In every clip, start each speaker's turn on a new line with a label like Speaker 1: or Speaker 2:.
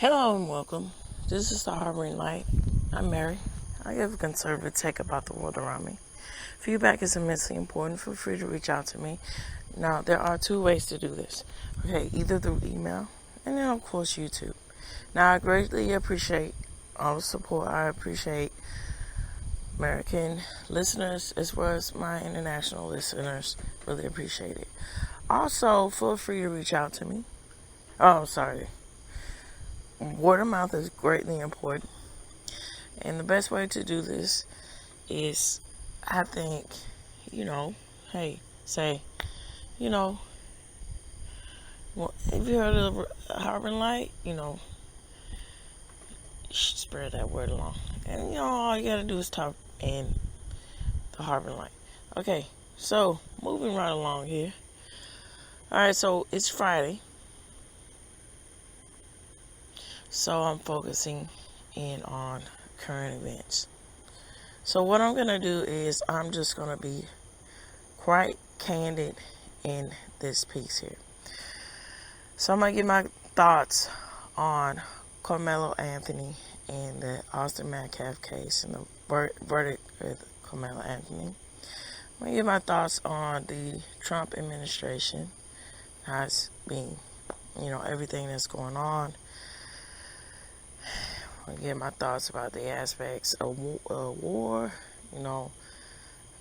Speaker 1: Hello and welcome. This is the Harboring Light. I'm Mary. I give a conservative take about the world around me. Feedback is immensely important. Feel free to reach out to me. Now, there are two ways to do this. Okay, either through email and then, of course, YouTube. Now, I greatly appreciate all the support. I appreciate American listeners as well as my international listeners. Really appreciate it. Also, feel free to reach out to me. Oh, sorry. Word of mouth is greatly important. And the best way to do this is, I think, say, well, if you heard of Harboring Light, you should spread that word along. And, all you gotta do is talk in the Harboring Light. Okay, so, moving right along here. Alright, so it's Friday. So I'm focusing in on current events. So what I'm going to do is I'm just going to be quite candid in this piece here. So I'm going to give my thoughts on Karmelo Anthony and the Metcalf case and the verdict with Karmelo Anthony. I'm going to give my thoughts on the Trump administration, how it's being, everything that's going on. I'll give my thoughts about the aspects of war,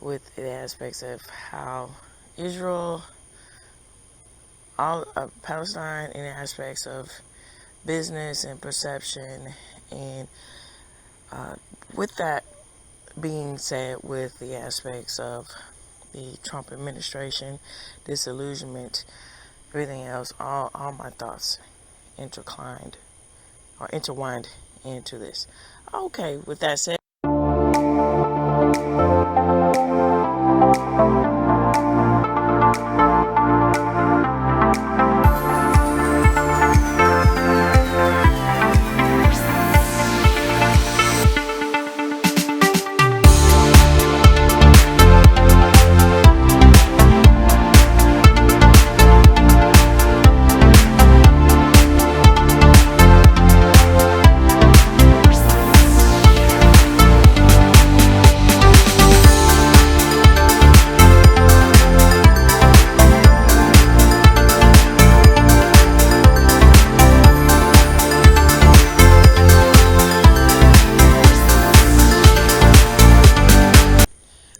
Speaker 1: with the aspects of how Israel, Palestine, and the aspects of business and perception. And with that being said, with the aspects of the Trump administration, disillusionment, everything else, all my thoughts intertwined into this. Okay, with that said,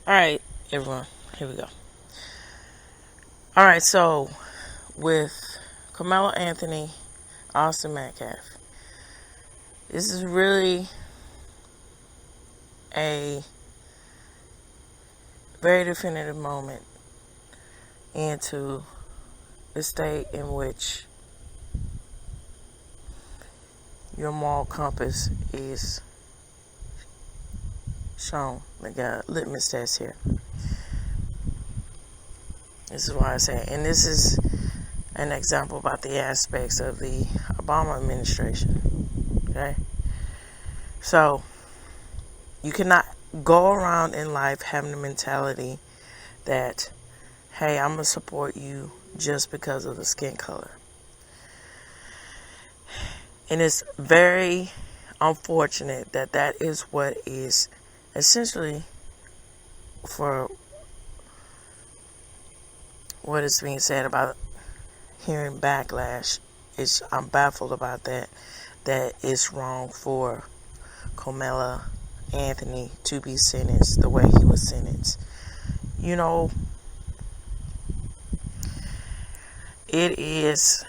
Speaker 1: alright, everyone, here we go. Alright, so with Karmelo Anthony, Metcalf, this is really a very definitive moment into the state in which your moral compass is shown. Like a litmus test here. This is why I say, and this is an example about the aspects of the Obama administration. Okay? So, you cannot go around in life having the mentality that, hey, I'm going to support you just because of the skin color. And it's very unfortunate that that is what is essentially for what is being said about hearing backlash. I'm baffled about that it's wrong for Karmelo Anthony to be sentenced the way he was sentenced. It is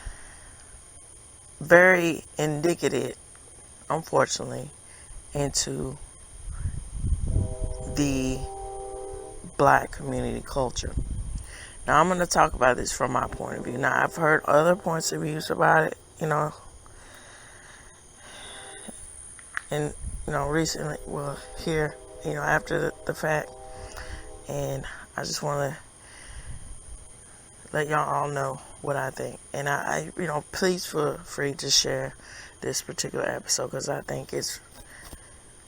Speaker 1: very indicative, unfortunately, into the black community culture. Now, I'm going to talk about this from my point of view. Now, I've heard other points of views about it, and, recently, here, after the fact, and I just want to let y'all all know what I think. And I please feel free to share this particular episode, because I think it's,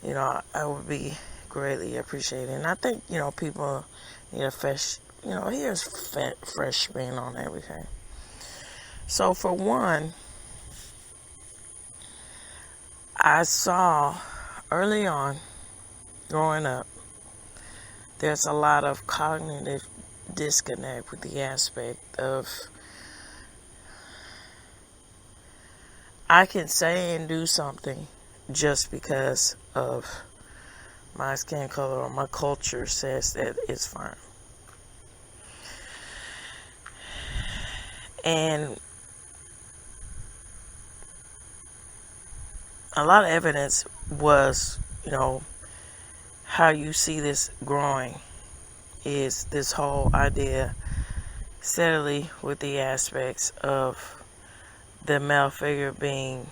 Speaker 1: I would be greatly appreciated. And I think, people need a fresh, here's fresh spin on everything. So for one, I saw early on growing up, there's a lot of cognitive disconnect with the aspect of I can say and do something just because of my skin color or my culture says that it's fine. And a lot of evidence was, how you see this growing is this whole idea steadily with the aspects of the male figure being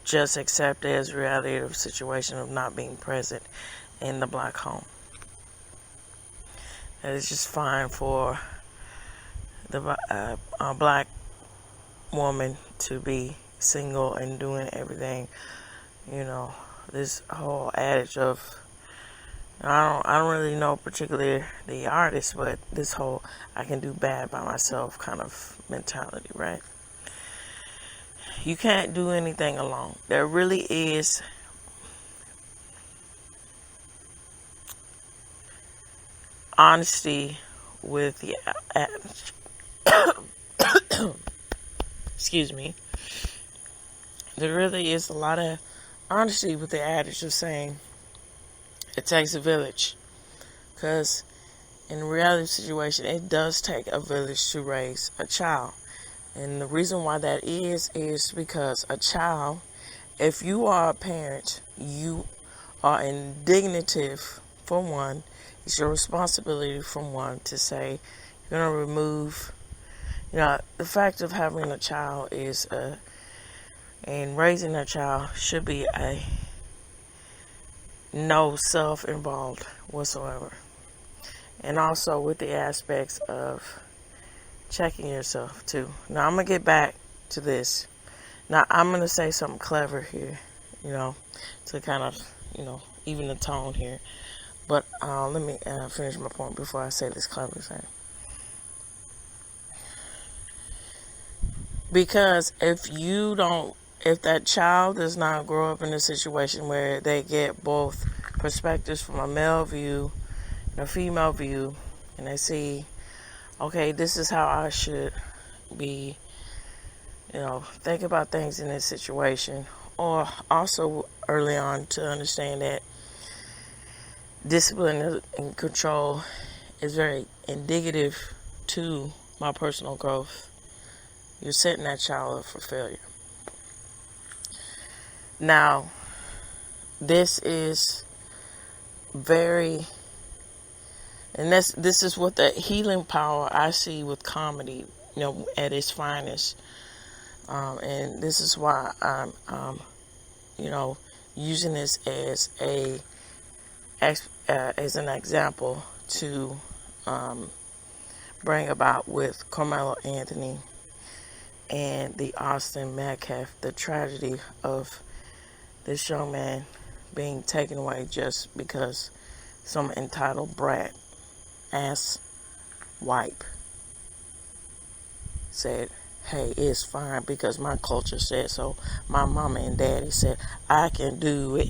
Speaker 1: just accepted as reality of the situation of not being present in the black home. That it's just fine for a black woman to be single and doing everything. This whole adage of I don't really know particularly the artist, but this whole I can do bad by myself kind of mentality, right? You can't do anything alone. There really is honesty with the excuse me. There really is a lot of honesty with the adage of saying it takes a village, because in a reality situation it does take a village to raise a child. And the reason why that is because a child, if you are a parent, you are indignative for one. It's your responsibility from one to say you're going to remove, the fact of having a child is and raising a child should be a no self-involved whatsoever. And also with the aspects of checking yourself too. Now I'm going to get back to this. Now I'm going to say something clever here, to kind of, even the tone here. But let me finish my point before I say this clever thing. Because if that child does not grow up in a situation where they get both perspectives from a male view and a female view, and they see, okay, this is how I should be, think about things in this situation. Or also early on to understand that discipline and control is very indicative to my personal growth. You're setting that child up for failure. Now, this is very, and this is what the healing power I see with comedy, at its finest. And this is why I'm, using this as an example to bring about with Karmelo Anthony and the Austin Metcalf, the tragedy of this young man being taken away just because some entitled brat ass wipe said, hey, it's fine because my culture said so. My mama and daddy said I can do it,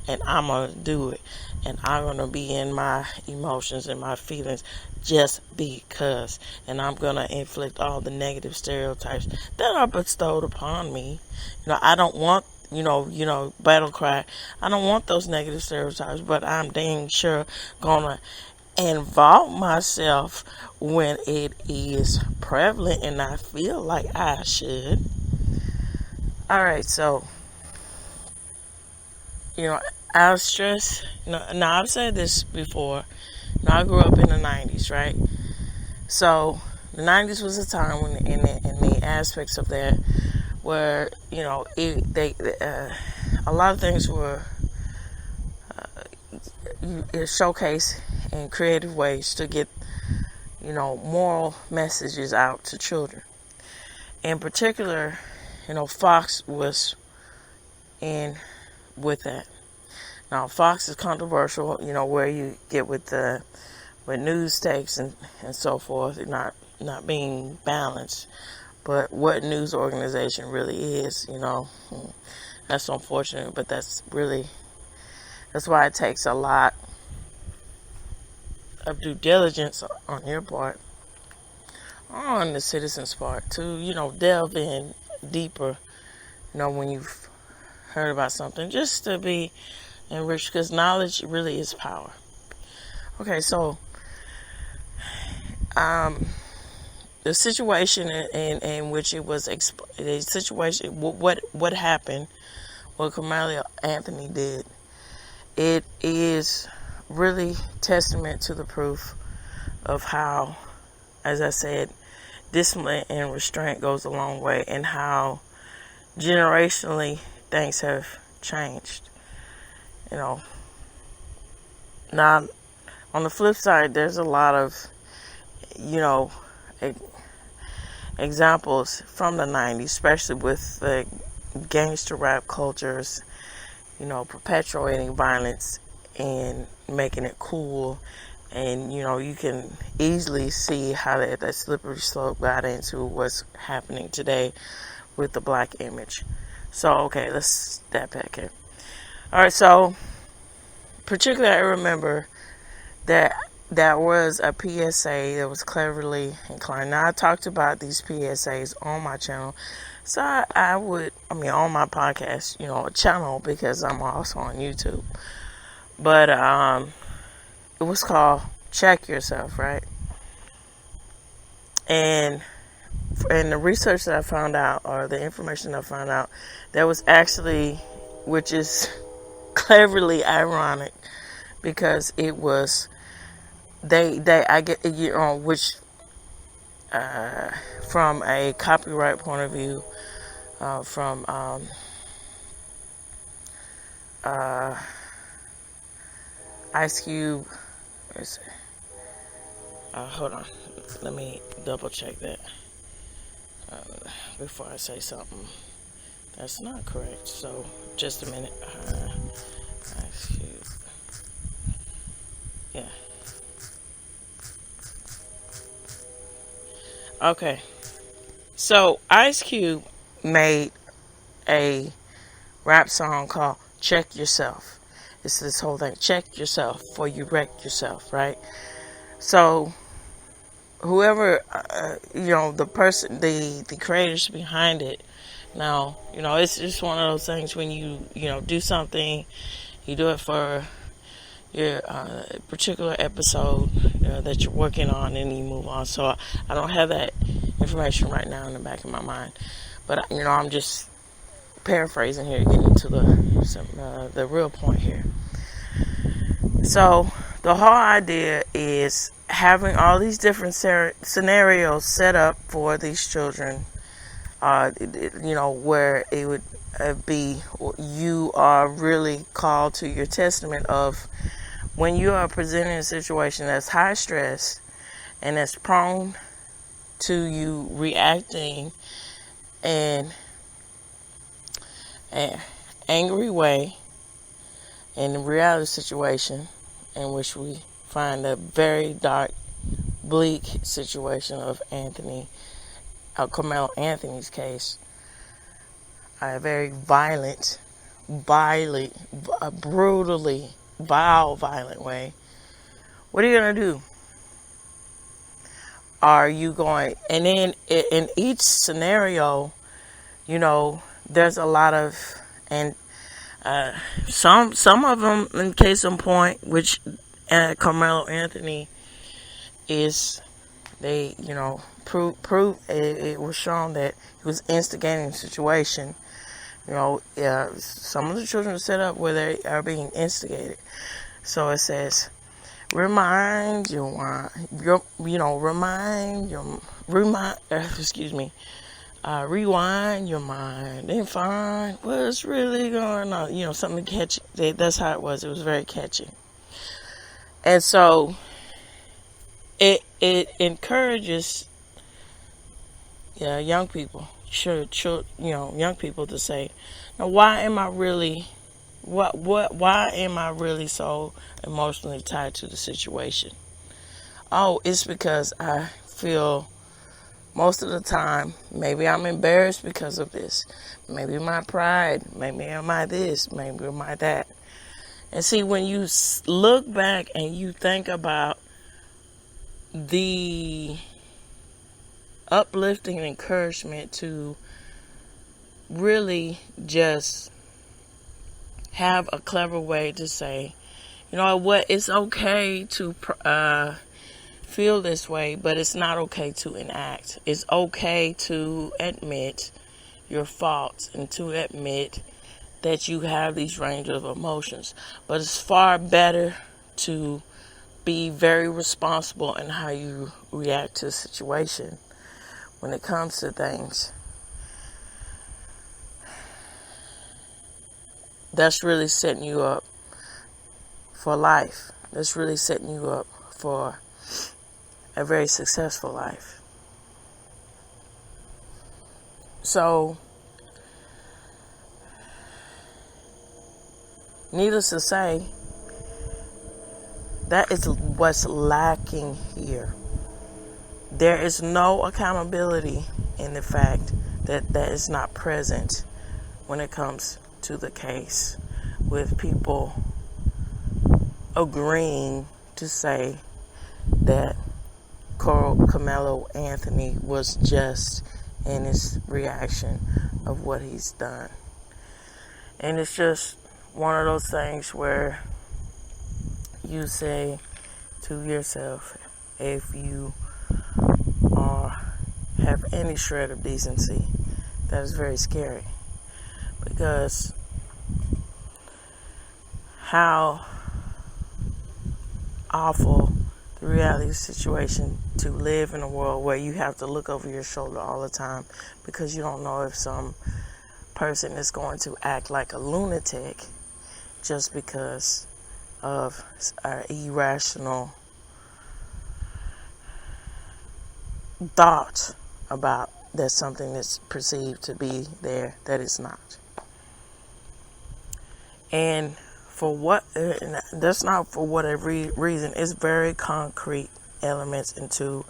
Speaker 1: and I'm going to do it, and I'm going to be in my emotions and my feelings just because, and I'm going to inflict all the negative stereotypes that are bestowed upon me. I don't want, battle cry. I don't want those negative stereotypes, but I'm dang sure going to involve myself when it is prevalent and I feel like I should. Alright, so I'll stress, now I've said this before. I grew up in the 90s, right? So the 90s was a time when in the aspects of that where, a lot of things were showcased in creative ways to get, moral messages out to children. In particular, Fox was in with that. Now, Fox is controversial, where you get with news takes and so forth, not being balanced. But what news organization really is, That's unfortunate, but that's why it takes a lot of due diligence on your part, on the citizen's part, to, delve in deeper, when you've heard about something, just to be enriched, because knowledge really is power. Okay, so the situation in which it was the situation, what happened, what Karmelo Anthony did, it is really testament to the proof of how, as I said, discipline and restraint goes a long way, and how generationally things have changed. Now, on the flip side, there's a lot of, examples from the 90s, especially with the gangster rap cultures, perpetuating violence and making it cool. And, you can easily see how that slippery slope got into what's happening today with the black image. So, okay, let's step back here. All right, so particularly I remember that was a PSA that was cleverly inclined. Now, I talked about these PSAs on my channel. So on my podcast, a channel, because I'm also on YouTube. But it was called Check Yourself, right? And the research that I found out, or the information that I found out, that was actually, which is cleverly ironic, because it was which from a copyright point of view, from Ice Cube. Hold on, let me double check that before I say something that's not correct. So just a minute. Ice Cube. Yeah. Okay. So Ice Cube made a rap song called Check Yourself. It's this whole thing. Check yourself before you wreck yourself, right? So whoever, the person, the creators behind it, now, it's just one of those things when you do something, you do it for your particular episode that you're working on, and you move on. So I don't have that information right now in the back of my mind, but I'm just paraphrasing here, getting to the real point here. So the whole idea is having all these different scenarios set up for these children, where it would be, you are really called to your testament of when you are presented in a situation that's high stress and that's prone to you reacting in an angry way, in the reality situation in which we find a very dark, bleak situation of Karmelo Anthony's case, a very brutally violent way. What are you going to do? Are you going, and then in each scenario, there's a lot of, and some of them, in case in point, which Karmelo Anthony is, they, prove it was shown that he was instigating the situation. Some of the children are set up where they are being instigated. So it says, rewind your mind, and find what's really going on. Something catchy. That's how it was. It was very catchy. And so it encourages young people, young people to say, now, why am I really so emotionally tied to the situation? Oh, it's because I feel most of the time, maybe I'm embarrassed because of this. Maybe my pride. Maybe am I this. Maybe am I that. And see, when you look back and you think about the uplifting encouragement to really just have a clever way to say, you know what, it's okay to feel this way, but it's not okay to enact. It's okay to admit your faults and to admit that you have these range of emotions. But it's far better to be very responsible in how you react to a situation when it comes to things. That's really setting you up for life. That's really setting you up for a very successful life. So, needless to say, that is what's lacking here. There is no accountability in the fact that that is not present when it comes to the case, with people agreeing to say that Karmelo Anthony was just in his reaction of what he's done. And it's just one of those things where you say to yourself, if you have any shred of decency, that is very scary. Because how awful the reality situation to live in a world where you have to look over your shoulder all the time because you don't know if some person is going to act like a lunatic just because of our irrational thought about that something that's perceived to be there that is not. And that's not for whatever reason. It's very concrete elements into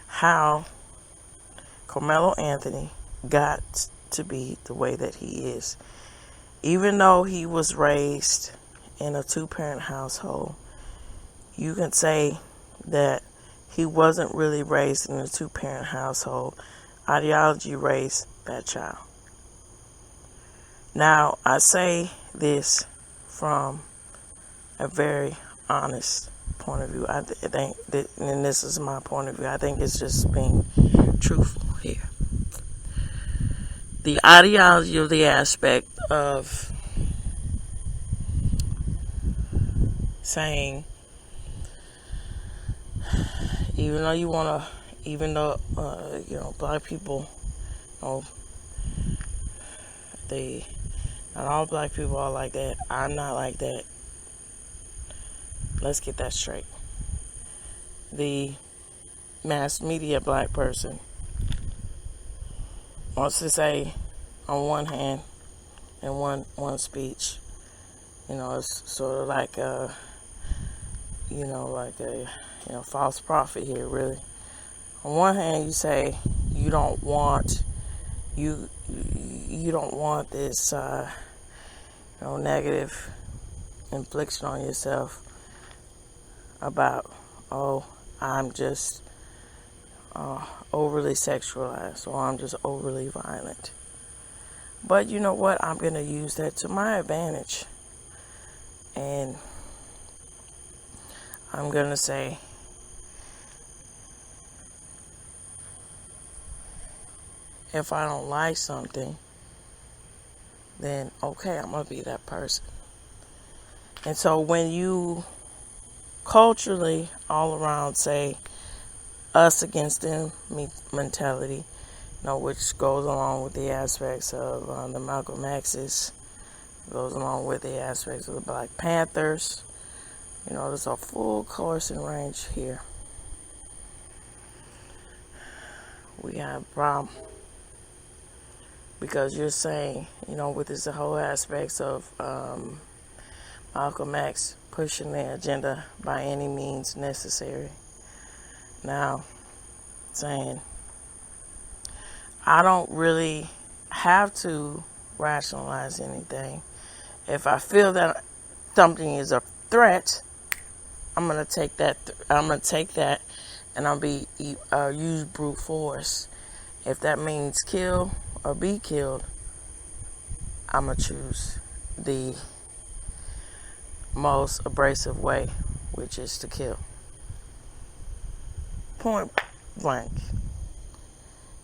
Speaker 1: how Karmelo Anthony got to be the way that he is. Even though he was raised in a 2-parent household, you can say that he wasn't really raised in a 2-parent household. Ideology raised that child. Now, I say this from a very honest point of view. I think that, and this is my point of view, I think it's just being truthful here. The ideology of the aspect of saying, even though black people, not all black people are like that. I'm not like that. Let's get that straight. The mass media black person wants to say, on one hand, in one speech, it's sort of like a false prophet here, really. On one hand, you say you don't want this negative infliction on yourself about, I'm just overly sexualized, or I'm just overly violent. But you know what? I'm going to use that to my advantage. And I'm going to say, if I don't like something, then okay, I'm going to be that person. And so when you culturally all around say us against them mentality, which goes along with the aspects of the Malcolm X's, goes along with the aspects of the Black Panthers, there's a full course and range here. We have a problem. Because you're saying, with this whole aspects of Malcolm X pushing the agenda by any means necessary. Now, saying I don't really have to rationalize anything. If I feel that something is a threat, I'm gonna take that. I'm gonna take that, and I'll use brute force. If that means kill or be killed, I'm gonna choose the most abrasive way, which is to kill. Point blank.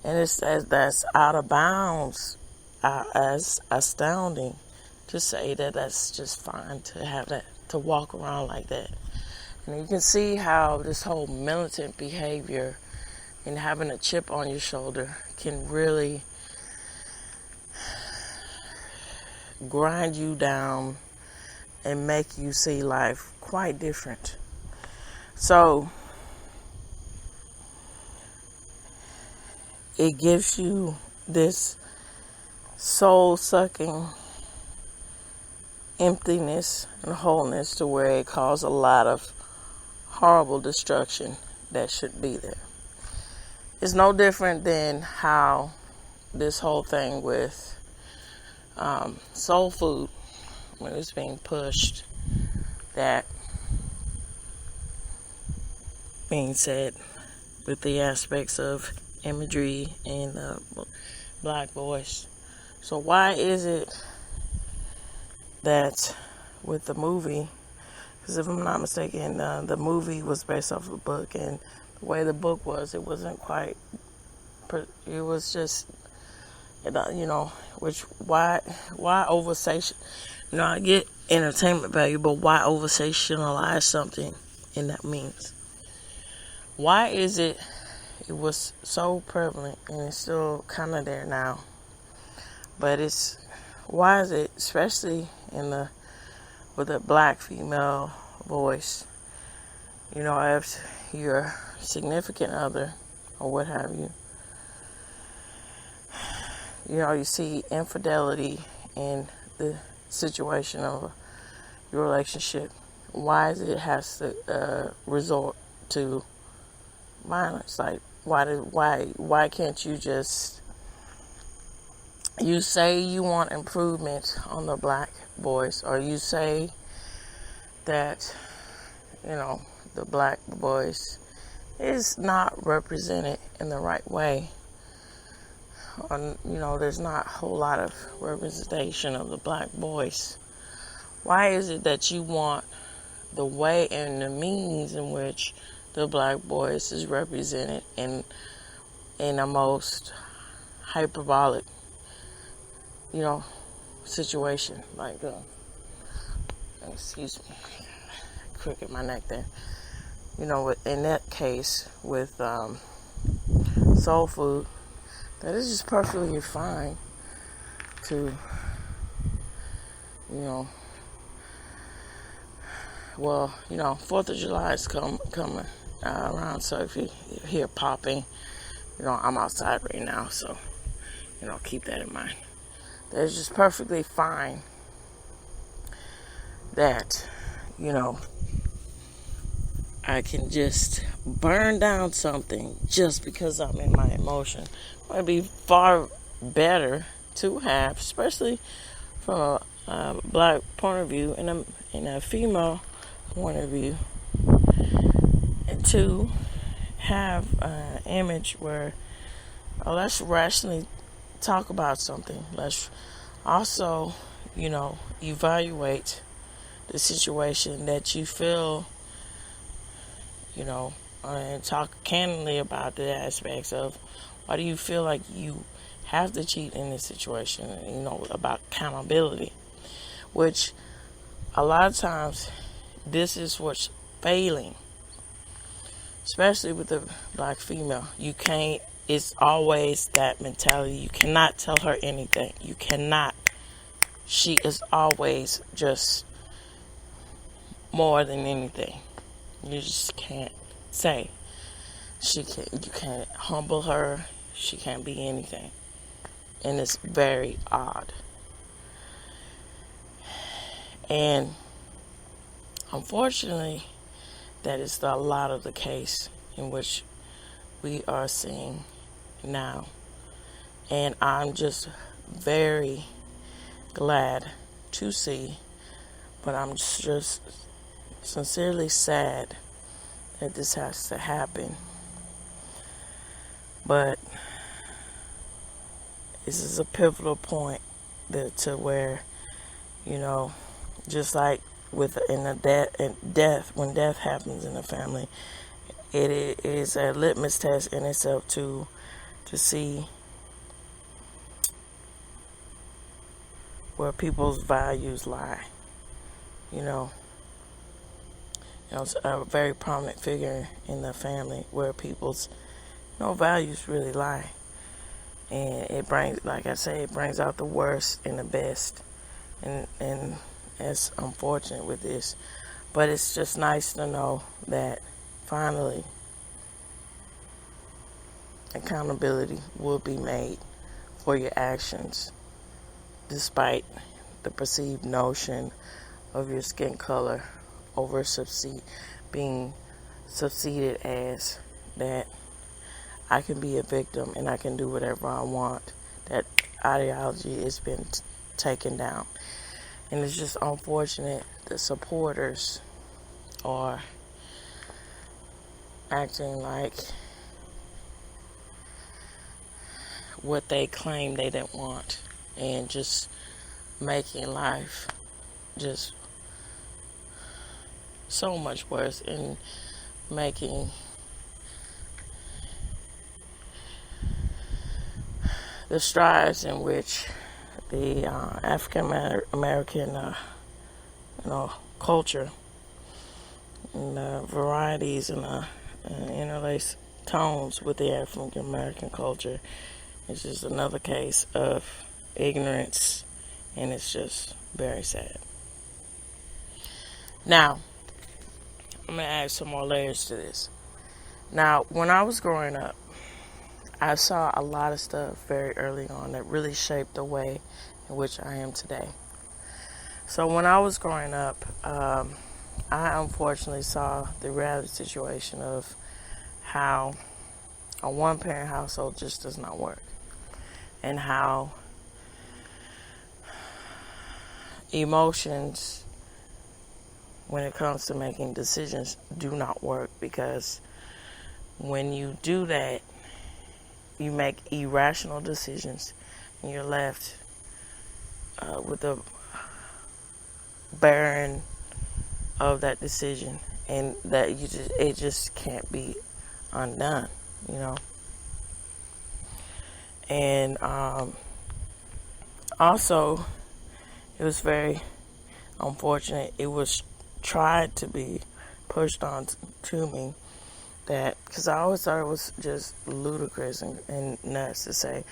Speaker 1: And that's out of bounds, as astounding to say that that's just fine to have that, to walk around like that. And you can see how this whole militant behavior and having a chip on your shoulder can really grind you down and make you see life quite different. So it gives you this soul-sucking emptiness and wholeness to where it caused a lot of horrible destruction that should be there. It's no different than how this whole thing with soul food, when it's being pushed, that being said with the aspects of imagery and the black voice. So why is it that with the movie, because if I'm not mistaken, the movie was based off of a book, and the way the book was, it wasn't quite, it was just, which, why oversation, I get entertainment value, but why oversensationalize something in that means? Why is it was so prevalent, and it's still kind of there now, but why is it, especially with a black female voice, if your significant other or what have you, you see infidelity in the situation of your relationship, why is it has to resort to violence? Like, why can't you just, you say you want improvement on the black voice, or you say that the black voice is not represented in the right way, or there's not a whole lot of representation of the black voice. Why is it that you want the way and the means in which the black voice is represented in a most hyperbolic, situation? Like, excuse me, crooked my neck there. In that case with soul food, that is just perfectly fine to, well, 4th of July is coming around, so if you hear popping, I'm outside right now, so, keep that in mind. That's just perfectly fine that, I can just burn down something just because I'm in my emotion. It would be far better to have, especially from a black point of view and a female point of view, and to have an image where, let's rationally talk about something. Let's also, evaluate the situation that you feel, and talk candidly about the aspects of why do you feel like you have to cheat in this situation, about accountability, which a lot of times this is what's failing, especially with the black female. It's always that mentality. You cannot tell her anything. You cannot. She is always just more than anything. You just can't say. You can't humble her. She can't be anything. And it's very odd. And unfortunately, that is a lot of the case in which we are seeing now And I'm just very glad to see, but I'm just sincerely sad that this has to happen. But this is a pivotal point to where, just like death, when death happens in the family, it is a litmus test in itself to see where people's values lie. It's a very prominent figure in the family where people's values really lie. And it brings, like I say, it brings out the worst and the best. And it's unfortunate with this. But it's just nice to know that finally accountability will be made for your actions, despite the perceived notion of your skin color being succeeded as that I can be a victim and I can do whatever I want. That ideology has been taken down. And it's just unfortunate the supporters are acting like what they claim they didn't want, and just making life just so much worse, and making the strides in which the African American culture and the varieties and the interlaced tones with the African American culture is just another case of ignorance, and it's just very sad. Now, I'm going to add some more layers to this. Now, when I was growing up, I saw a lot of stuff very early on that really shaped the way in which I am today. So when I was growing up, I unfortunately saw the reality situation of how a one-parent household just does not work, and how emotions, when it comes to making decisions, do not work, because when you do that, you make irrational decisions, and you're left with the barren of that decision, and that it just can't be undone, And also, it was very unfortunate. It was tried to be pushed on to me that, because I always thought it was just ludicrous and nuts to say,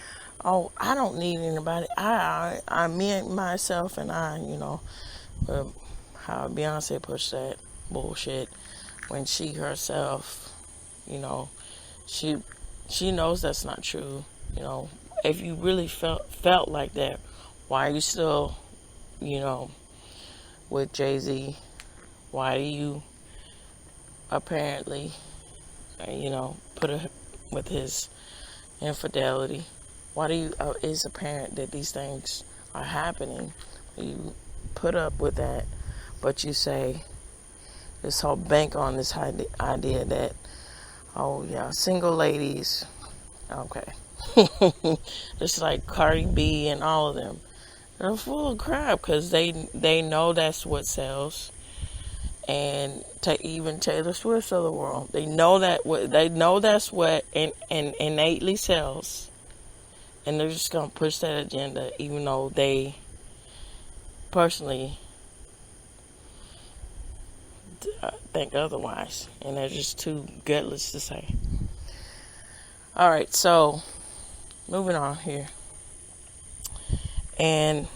Speaker 1: oh, I don't need anybody. I me, myself, and I, how Beyonce pushed that bullshit when she herself, she knows that's not true. If you really felt like that, why are you still, with Jay-Z? Why do you apparently, put it with his infidelity? Why do you, it's apparent that these things are happening. You put up with that, but you say, this whole bank on this idea that, oh yeah, single ladies, okay. Just like Cardi B and all of them. They're full of crap, because they know that's what sells. And even Taylor Swift of the world, they know that's what innately sells, and they're just gonna push that agenda, even though they personally think otherwise, and they're just too gutless to say. All right, so moving on here, and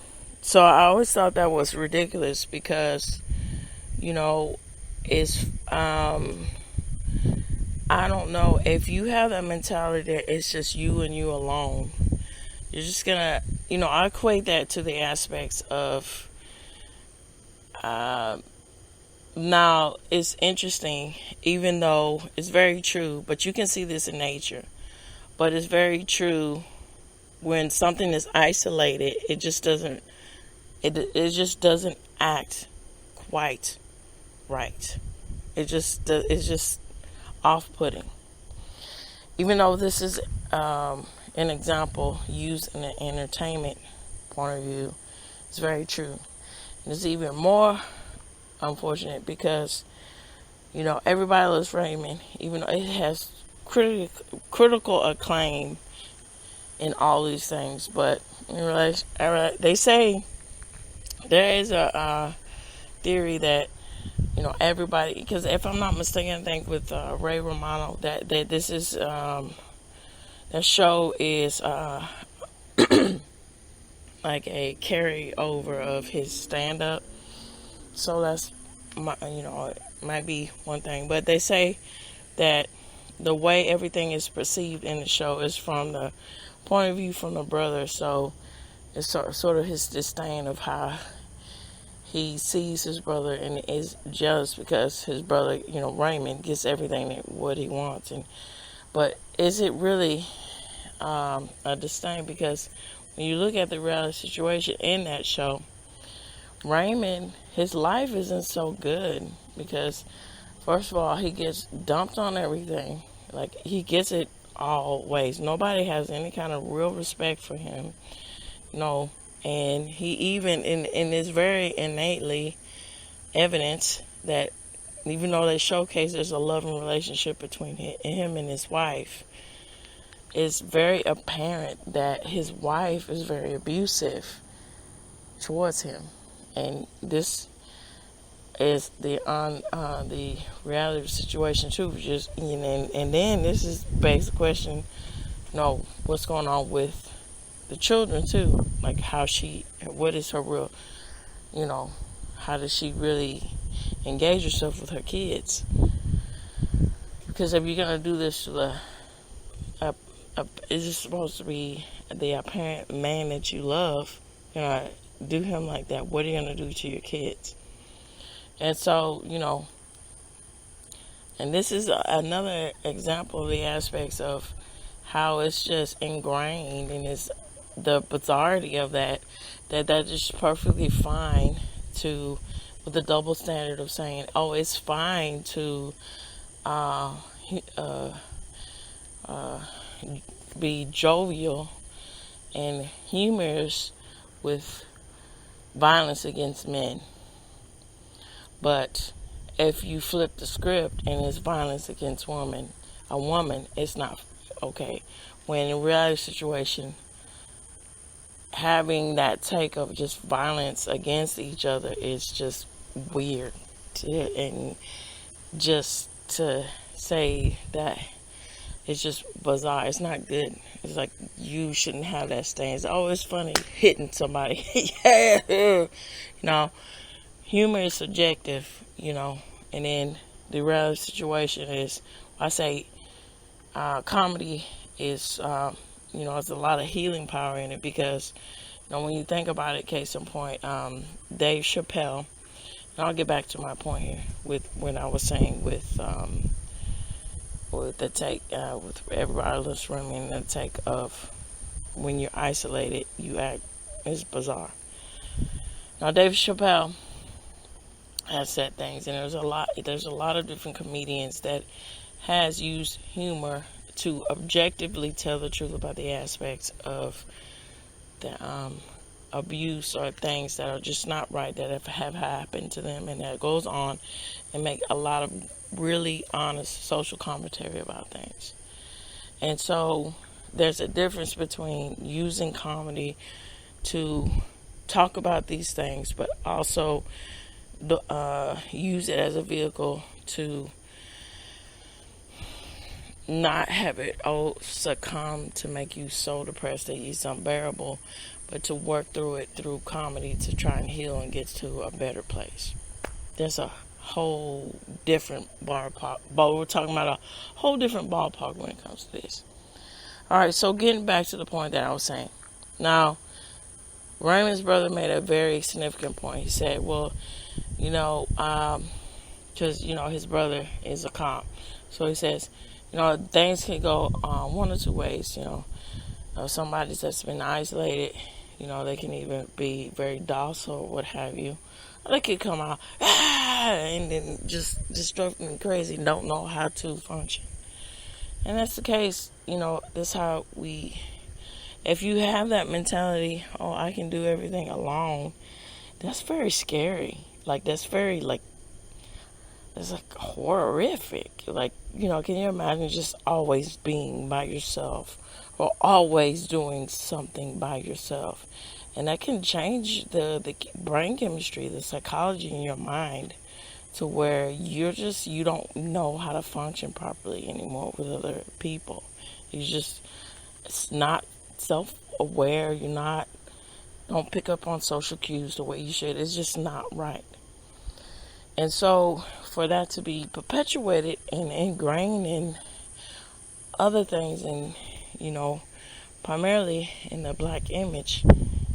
Speaker 1: so I always thought that was ridiculous, because it's I don't know, if you have that mentality that it's just you and you alone, you're just gonna, I equate that to the aspects of now it's interesting, even though it's very true, but you can see this in nature, but it's very true when something is isolated, it just doesn't act quite right. It's just off-putting. Even though this is an example used in an entertainment point of view, it's very true. And it's even more unfortunate because, everybody loves Raymond, even though it has critical acclaim in all these things. But they say there is a theory that everybody, because if I'm not mistaken, I think with Ray Romano that this is that show is like a carryover of his stand up. So that's it might be one thing, but they say that the way everything is perceived in the show is from the point of view from the brother. So it's sort of his disdain of how he sees his brother and is jealous because his brother, Raymond, gets everything what he wants. But is it really a disdain? Because when you look at the reality situation in that show, Raymond, his life isn't so good because, first of all, he gets dumped on everything. Like, he gets it all ways. Nobody has any kind of real respect for him. And he even, in is very innately evidence that even though they showcase there's a loving relationship between him and his wife, it's very apparent that his wife is very abusive towards him. And this is the reality situation too. And then this is begs the question, what's going on with the children too? Like what is her real, how does she really engage herself with her kids? Because if you're gonna do this to is it supposed to be the apparent man that you love? Do him like that. What are you gonna do to your kids? And so, and this is another example of the aspects of how it's just ingrained, and it's the bizarrety of that is perfectly fine with the double standard of saying, oh, it's fine to be jovial and humorous with violence against men. But if you flip the script and it's violence against a woman, it's not okay. When in a reality situation, having that take of just violence against each other is just weird. And just to say that, it's just bizarre. It's not good. It's like, you shouldn't have that stance. Oh, it's funny hitting somebody. Yeah. Humor is subjective, and then the reality situation is, I say, comedy is, there's a lot of healing power in it because, when you think about it, case in point, Dave Chappelle, and I'll get back to my point here with when I was saying with the take, with everybody listening, and the take of when you're isolated, you act is bizarre. Now, Dave Chappelle has said things, and there's a lot of different comedians that has used humor to objectively tell the truth about the aspects of the abuse or things that are just not right that have happened to them, and that goes on and make a lot of really honest social commentary about things. And so there's a difference between using comedy to talk about these things, but also use it as a vehicle to not have it succumb to make you so depressed that it's unbearable, but to work through it through comedy to try and heal and get to a better place. There's a whole different ballpark, but we're talking about a whole different ballpark when it comes to this. Alright, so getting back to the point that I was saying. Now, Raymond's brother made a very significant point. He said, well, because, his brother is a cop. So he says, things can go one or two ways, somebody that's been isolated, they can even be very docile, what have you. They could come out and then just destructive and crazy, don't know how to function. And that's the case, that's how if you have that mentality, oh, I can do everything alone, that's very scary. Like, that's very, like, it's like horrific. Like, can you imagine just always being by yourself or always doing something by yourself? And that can change the brain chemistry, the psychology in your mind to where you don't know how to function properly anymore with other people. It's not self-aware. Don't pick up on social cues the way you should. It's just not right. And so for that to be perpetuated and ingrained in other things and, primarily in the black image,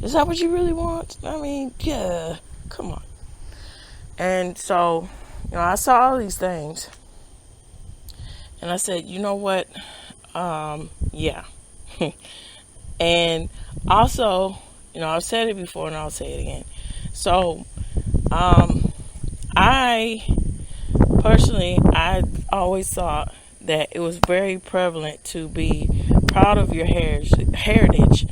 Speaker 1: is that what you really want? I mean, yeah, come on. And so, I saw all these things and I said, you know what? Yeah. And also, I've said it before and I'll say it again. So, I always thought that it was very prevalent to be proud of your heritage,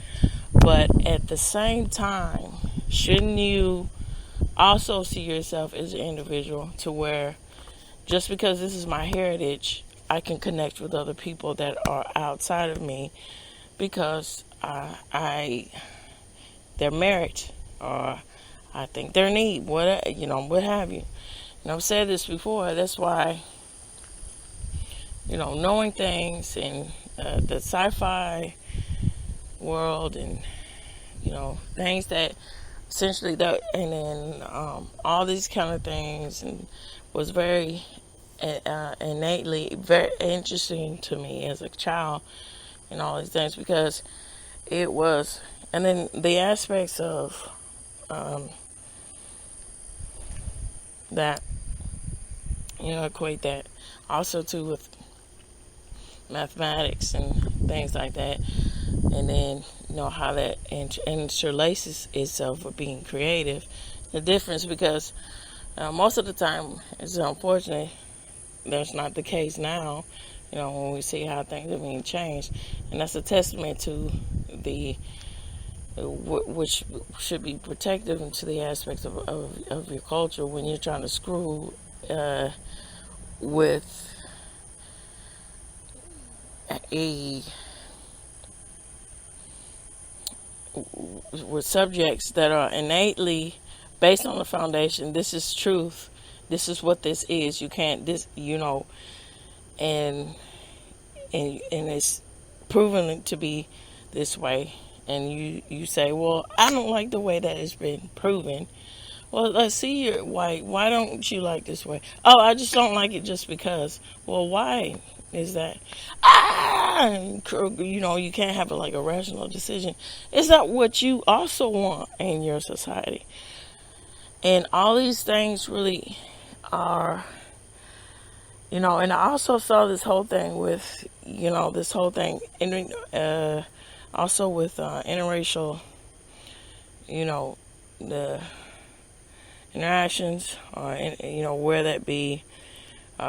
Speaker 1: but at the same time, shouldn't you also see yourself as an individual to where just because this is my heritage, I can connect with other people that are outside of me because their merit or I think their need, what have you. And I've said this before. That's why, knowing things in the sci-fi world and things that essentially that, and then all these kind of things, and was very innately very interesting to me as a child, and all these things because it was, and then the aspects of that, equate that also too with mathematics and things like that, and then how that interlaces itself with being creative. The difference, because most of the time it's unfortunate that's not the case now, when we see how things are being changed, and that's a testament to the which should be protective into the aspects of your culture when you're trying to screw with subjects that are innately based on the foundation. This is truth. This is what this is. You can't and it's proven to be this way. And you say, well, I don't like the way that it's been proven. Well, let's see, you're white. Why don't you like this way? Oh, I just don't like it just because. Well, why is that? You can't have a rational decision. Is that what you also want in your society? And all these things really are, and I also saw this whole thing with, and also with interracial, the interactions, or where that be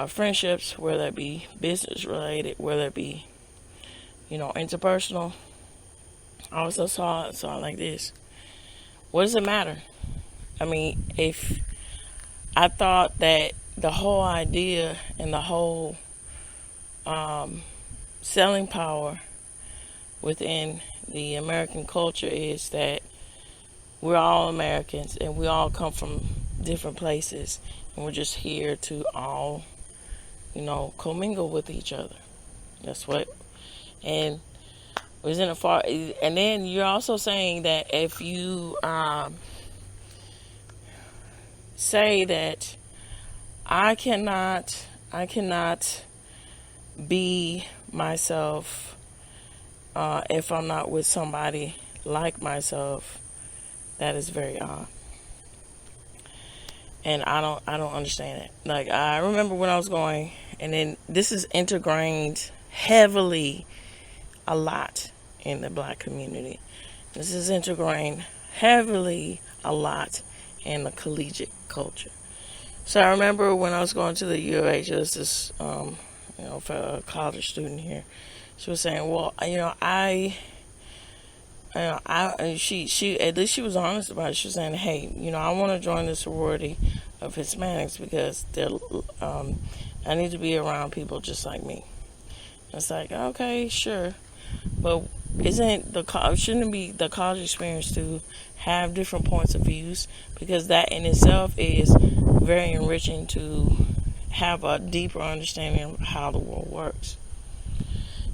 Speaker 1: friendships, where that be business related, where that be interpersonal. I also saw it like this. What does it matter? I mean, if I thought that the whole idea and the whole selling power within the American culture is that we're all Americans and we all come from different places and we're just here to all, commingle with each other. That's what, and was in a far, and then you're also saying that if you say that I cannot be myself if I'm not with somebody like myself, that is very odd. And I don't understand it. Like, I remember when I was going, and then this is ingrained heavily a lot in the black community. This is integrating heavily a lot in the collegiate culture. So I remember when I was going to the U of H, there was this, for a college student here. She was saying, well, she at least she was honest about it. She was saying, hey, I want to join the sorority of Hispanics because I need to be around people just like me. It's like, okay, sure, but shouldn't it be the college experience to have different points of views, because that in itself is very enriching to have a deeper understanding of how the world works.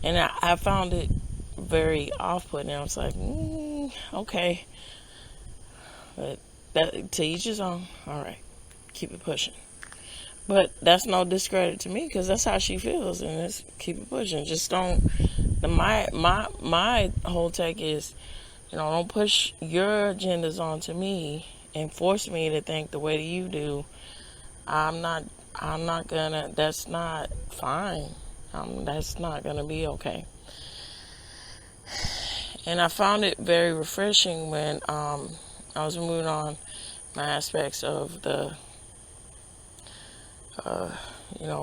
Speaker 1: And I found it very off-putting. I was like, okay, but that, to each his own. All right, keep it pushing. But that's no discredit to me, because that's how she feels, and let's keep it pushing. Just don't. My whole take is, don't push your agendas onto me and force me to think the way that you do. I'm not gonna. That's not fine. That's not gonna be okay. And I found it very refreshing when I was moving on my aspects of the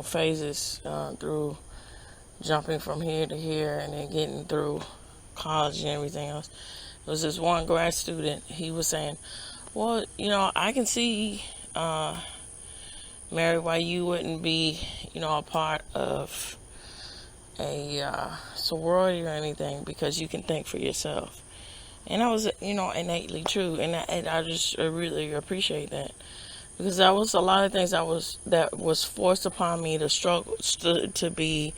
Speaker 1: phases through jumping from here to here and then getting through college and everything else. There was this one grad student. He was saying, well, I can see, Mary, why you wouldn't be, a part of a sorority or anything, because you can think for yourself. And that was, innately true. And I just really appreciate that. Because that was a lot of things that was forced upon me to struggle, to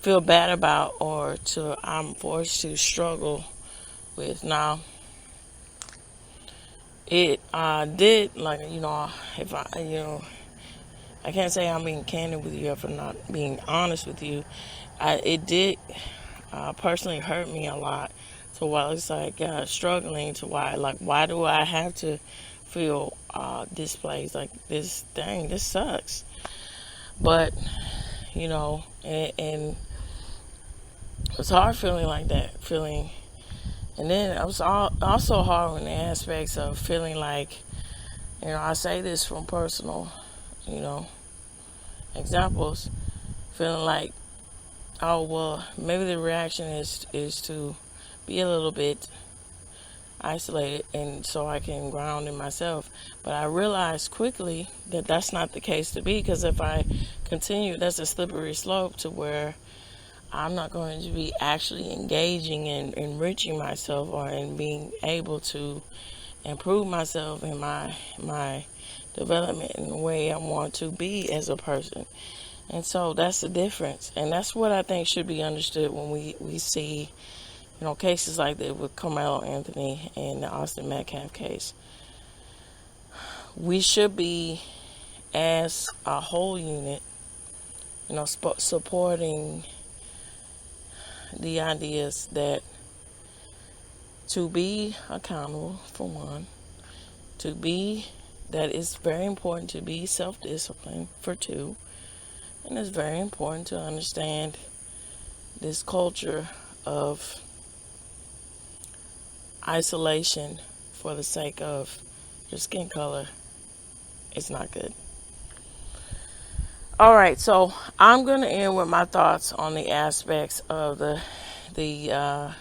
Speaker 1: feel bad about, or I'm forced to struggle with. Now, it did, if I can't say I'm being candid with you if I'm not being honest with you. It did personally hurt me a lot. So while it's like struggling to why do I have to feel displaced, like this sucks. But and it's hard feeling like that, and then it was also hard in the aspects of feeling like, I say this from personal examples, feeling like, oh well, maybe the reaction is to be a little bit isolated, and so I can ground in myself. But I realized quickly that that's not the case to be, because if I continue, that's a slippery slope to where I'm not going to be actually engaging and enriching myself, or in being able to improve myself in my development in the way I want to be as a person. And so that's the difference, and that's what I think should be understood when we see cases like that with Karmelo Anthony and the Austin Metcalf case. We should be, as a whole unit, supporting the ideas that to be accountable, for one, that it's very important to be self-disciplined, for two, and it's very important to understand this culture of isolation for the sake of your skin color. It's not good. All right, so I'm going to end with my thoughts on the aspects of the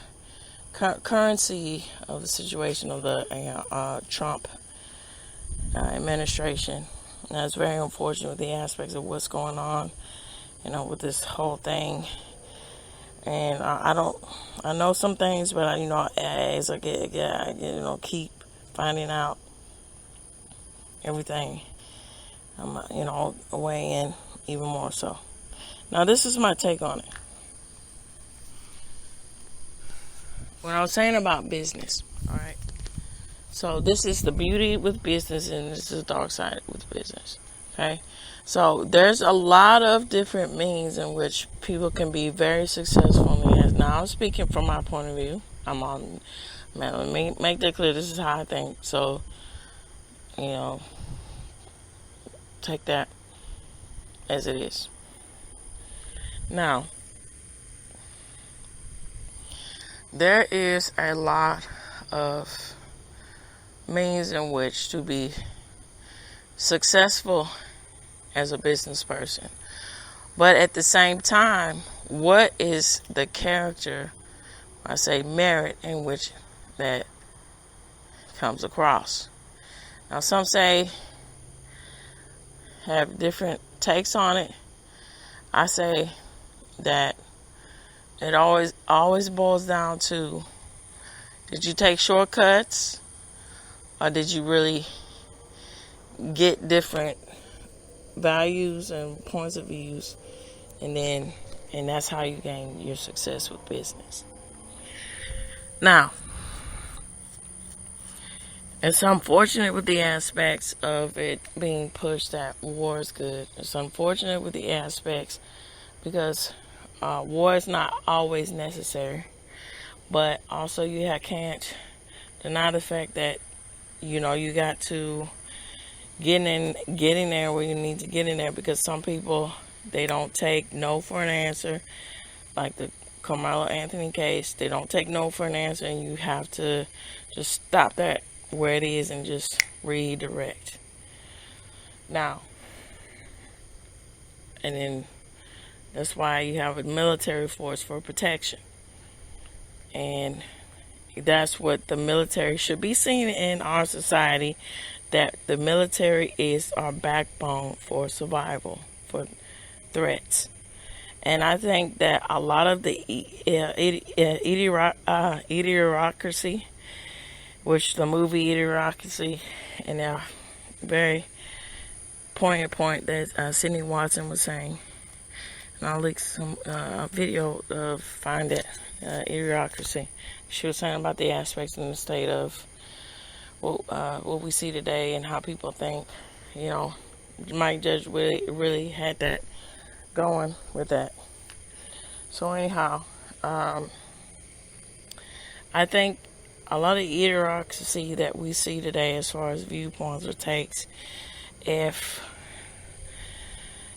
Speaker 1: currency of the situation of the Trump administration. And it's very unfortunate with the aspects of what's going on, with this whole thing. And I know some things, but as I keep finding out everything, I'm weighing in even more so. Now, this is my take on it. When I was saying about business, all right. So this is the beauty with business, and this is the dark side with business. Okay. So there's a lot of different means in which people can be very successful in this. Now, I'm speaking from my point of view. Let me make that clear. This is how I think. So, take that as it is. Now, there is a lot of means in which to be successful as a business person. But at the same time, what is the character, I say merit, in which that comes across? Now, some say, have different takes on it. I say that it always boils down to, did you take shortcuts, or did you really get different values and points of views, and that's how you gain your success with business. Now, it's unfortunate with the aspects of it being pushed that war is good. It's unfortunate with the aspects because war is not always necessary, but also you can't deny the fact that you got to get in there where you need to get in there, because some people, they don't take no for an answer. Like the Karmelo Anthony case, they don't take no for an answer, and you have to just stop that where it is and just redirect. Now, and then that's why you have a military force for protection. And that's what the military should be seen in our society, that the military is our backbone for survival, for threats. And I think that a lot of the idiocracy, which the movie Idiocracy, and a very poignant point that Sydney Watson was saying, and I'll link some video of Find It, Idiocracy. She was saying about the aspects in the state of what we see today and how people think. Mike Judge really had that going with that. So anyhow, I think a lot of idiocracy that we see today as far as viewpoints or takes, if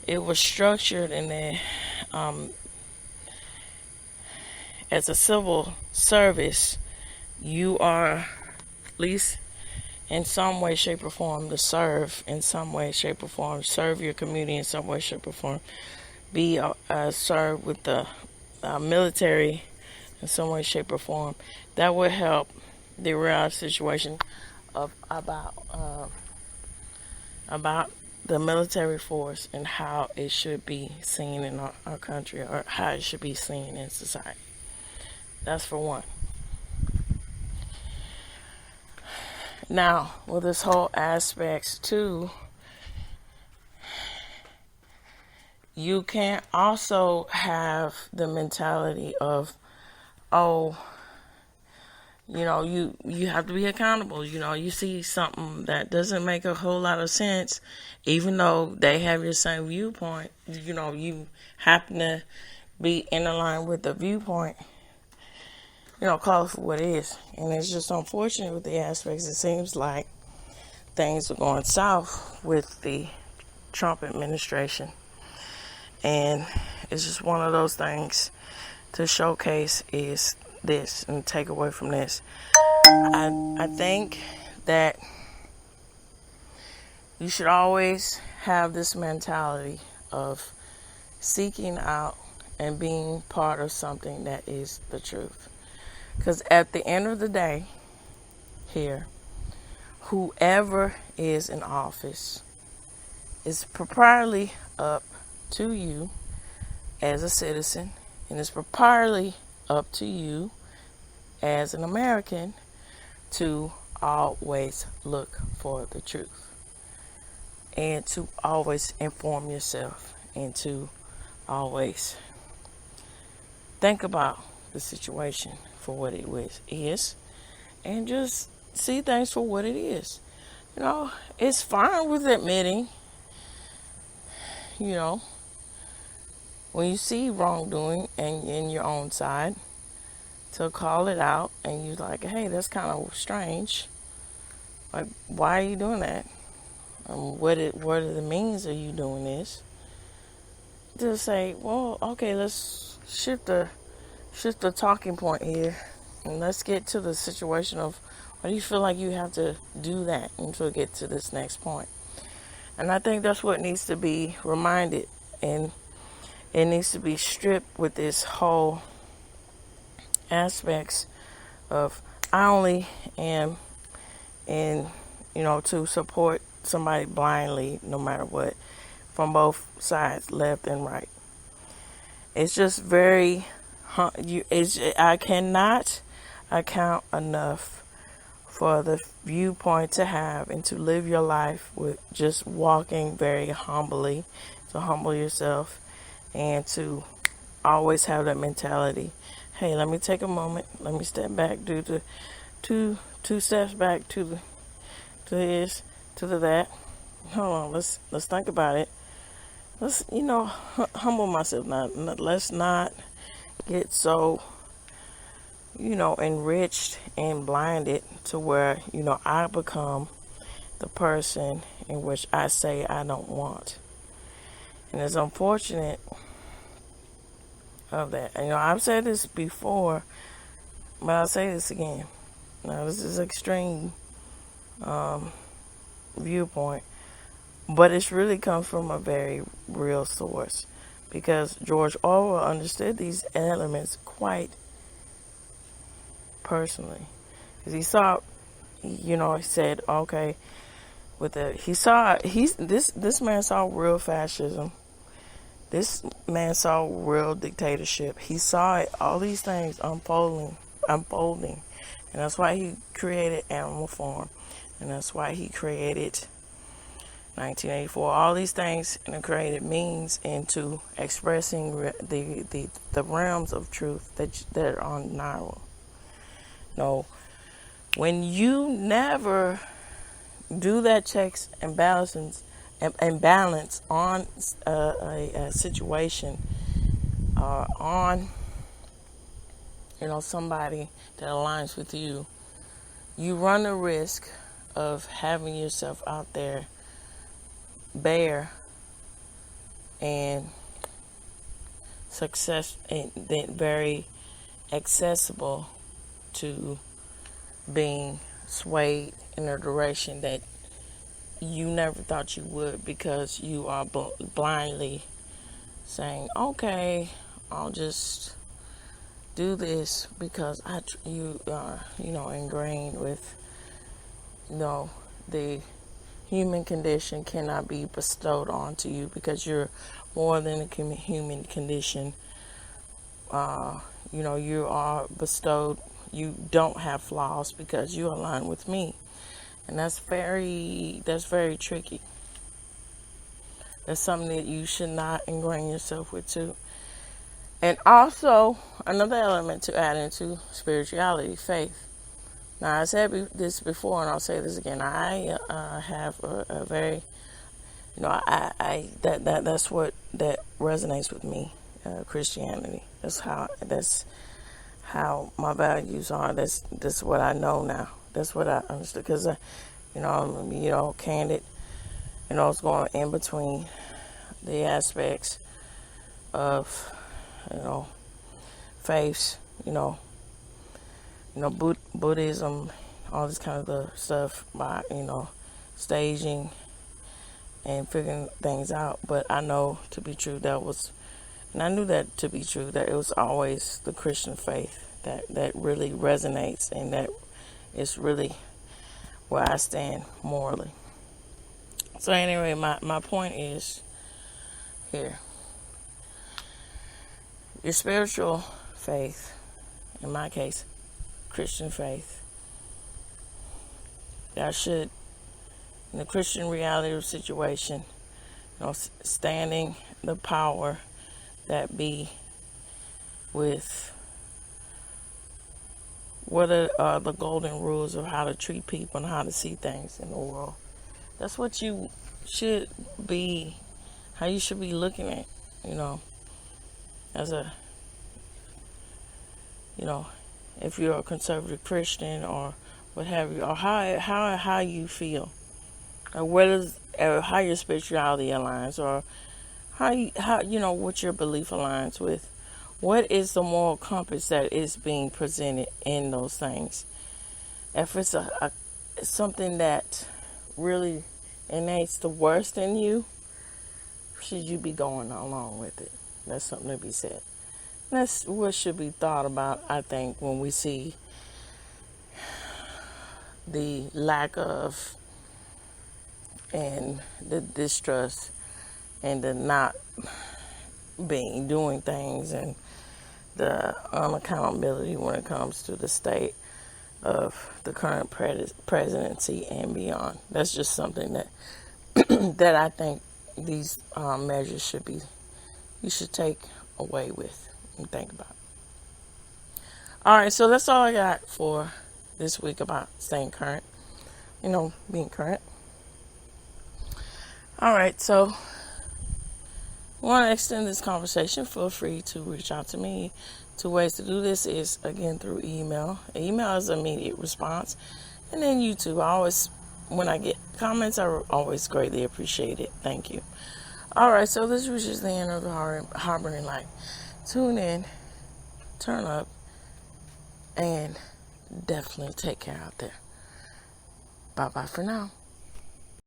Speaker 1: it was structured in the as a civil service, you are at least in some way, shape, or form to serve in some way, shape, or form, serve your community in some way, shape, or form, be served with the military in some way, shape, or form. That would help the real situation of about the military force and how it should be seen in our country, or how it should be seen in society. That's for one. Now, with this whole aspects too, you can't also have the mentality of, you have to be accountable. You see something that doesn't make a whole lot of sense, even though they have your same viewpoint, you happen to be in line with the viewpoint, call it for what it is. And it's just unfortunate with the aspects. It seems like things are going south with the Trump administration. And it's just one of those things to showcase is this and take away from this. I think that you should always have this mentality of seeking out and being part of something that is the truth. Because at the end of the day, here, whoever is in office is proprietary up to you as a citizen, and it's proprietary up to you as an American to always look for the truth and to always inform yourself and to always think about the situation for what it is and just see things for what it is. It's fine with admitting, when you see wrongdoing and in your own side, to call it out, and you're like, hey, that's kind of strange. Like, why are you doing that? What are the means of you doing this? To say, well, okay, let's shift the talking point here And let's get to the situation of why do you feel like you have to do that until we get to this next point. And I think that's what needs to be reminded, and it needs to be stripped with this whole aspects of I only am in, to support somebody blindly no matter what, from both sides, left and right. It's just very, I cannot account enough for the viewpoint to have and to live your life with just walking very humbly, to humble yourself and to always have that mentality. Hey, let me take a moment. Let me step back, do the two steps back to this, to the that. Hold on, let's think about it. Let's humble myself. Let's not get so enriched and blinded to where I become the person in which I say I don't want. And it's unfortunate of that. I've said this before, but I'll say this again. Now, this is extreme viewpoint, but it's really comes from a very real source, because George Orwell understood these elements quite personally, because he saw, he said, okay, this man saw real fascism. This man saw real dictatorship. He saw it, all these things unfolding, and that's why he created Animal Farm, and that's why he created 1984. All these things and created means into expressing the realms of truth that are undeniable. No, when you never do that checks and balances and balance on a situation on somebody that aligns with you, you run the risk of having yourself out there bare and success, and then very accessible to being swayed in a direction that you never thought you would, because you are blindly saying, okay, I'll just do this because you are ingrained with the human condition cannot be bestowed onto you, because you're more than a human condition. You are bestowed, you don't have flaws because you align with me. And that's very tricky. That's something that you should not ingrain yourself with too. And also, another element to add into spirituality, faith. Now, I said this before, and I'll say this again. I have a very, that's what that resonates with me. Christianity. That's how my values are. That's what I know now. That's what I understood, because I'm candid. It's going in between the aspects of faiths. Buddhism, all this kind of the stuff by staging and figuring things out. But I know to be true and I knew that to be true, that it was always the Christian faith that really resonates, and that is really where I stand morally. So anyway, my point is here. Your spiritual faith, in my case, Christian faith, that should, in the Christian reality of the situation, standing the power that be with what are the golden rules of how to treat people and how to see things in the world. That's what you should be, how you should be looking at, as a, if you're a conservative Christian or what have you, or how you feel, or how your spirituality aligns, or how what your belief aligns with What is the moral compass that is being presented in those things? If it's something that really innates the worst in you, should you be going along with it? That's something to be said. That's what should be thought about, I think, when we see the lack of and the distrust and the not doing things and the unaccountability when it comes to the state of the current presidency and beyond. That's just something that that I think these measures you should take away with and think about. All right, so that's all I got for this week about staying current, being current. All right, so want to extend this conversation, feel free to reach out to me. 2 ways to do this is, again, through email. Email is immediate response. And then YouTube. When I get comments, I always greatly appreciate it. Thank you. All right, so this reaches the end of the Harboring Light. Tune in, turn up, and definitely take care out there. Bye-bye for now.